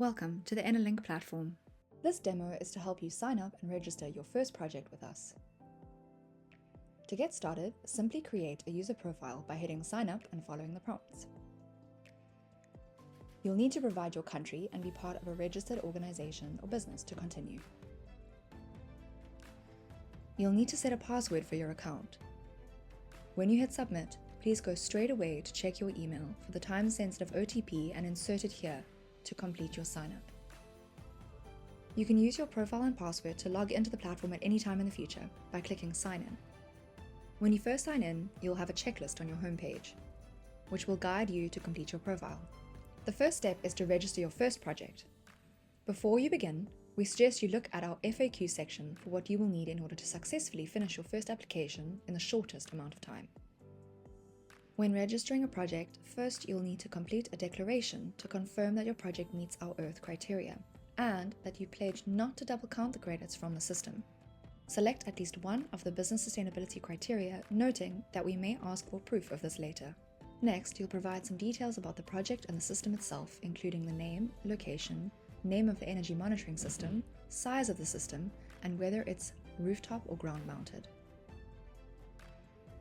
Welcome to the Enerlink platform. This demo is to help you sign up and register your first project with us. To get started, simply create a user profile by hitting sign up and following the prompts. You'll need to provide your country and be part of a registered organization or business to continue. You'll need to set a password for your account. When you hit submit, please go straight away to check your email for the time-sensitive OTP and insert it here to complete your sign-up. You can use your profile and password to log into the platform at any time in the future by clicking Sign In. When you first sign in, you'll have a checklist on your homepage, which will guide you to complete your profile. The first step is to register your first project. Before you begin, we suggest you look at our FAQ section for what you will need in order to successfully finish your first application in the shortest amount of time. When registering a project, first you'll need to complete a declaration to confirm that your project meets our Earth criteria and that you pledge not to double count the credits from the system. Select at least one of the business sustainability criteria, noting that we may ask for proof of this later. Next, you'll provide some details about the project and the system itself, including the name, location, name of the energy monitoring system, size of the system, and whether it's rooftop or ground mounted.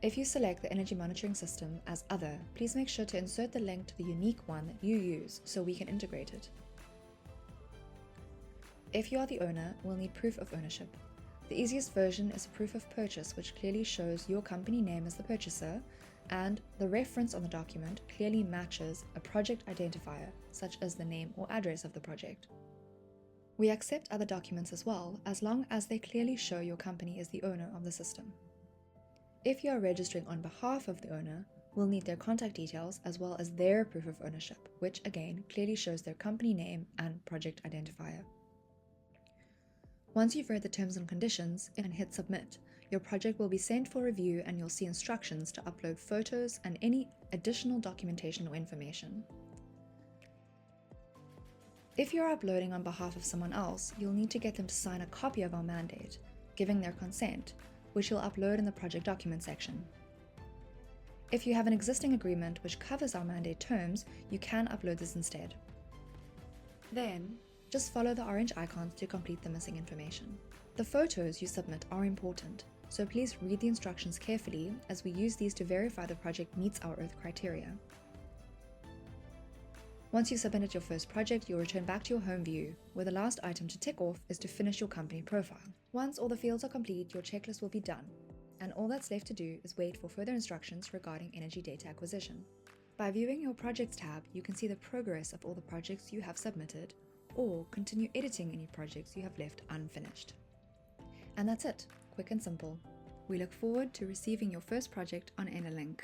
If you select the energy monitoring system as Other, please make sure to insert the link to the unique one that you use so we can integrate it. If you are the owner, we'll need proof of ownership. The easiest version is a proof of purchase, which clearly shows your company name as the purchaser, and the reference on the document clearly matches a project identifier, such as the name or address of the project. We accept other documents as well, as long as they clearly show your company is the owner of the system. If you are registering on behalf of the owner, we'll need their contact details as well as their proof of ownership, which again clearly shows their company name and project identifier. Once you've read the terms and conditions and hit submit, your project will be sent for review and you'll see instructions to upload photos and any additional documentation or information. If you're uploading on behalf of someone else, you'll need to get them to sign a copy of our mandate, giving their consent, which you'll upload in the project document section. If you have an existing agreement which covers our mandate terms, you can upload this instead. Then, just follow the orange icons to complete the missing information. The photos you submit are important, so please read the instructions carefully as we use these to verify the project meets our Earth criteria. Once you've submitted your first project, you'll return back to your home view, where the last item to tick off is to finish your company profile. Once all the fields are complete, your checklist will be done, and all that's left to do is wait for further instructions regarding energy data acquisition. By viewing your Projects tab, you can see the progress of all the projects you have submitted, or continue editing any projects you have left unfinished. And that's it, quick and simple. We look forward to receiving your first project on Enerlink.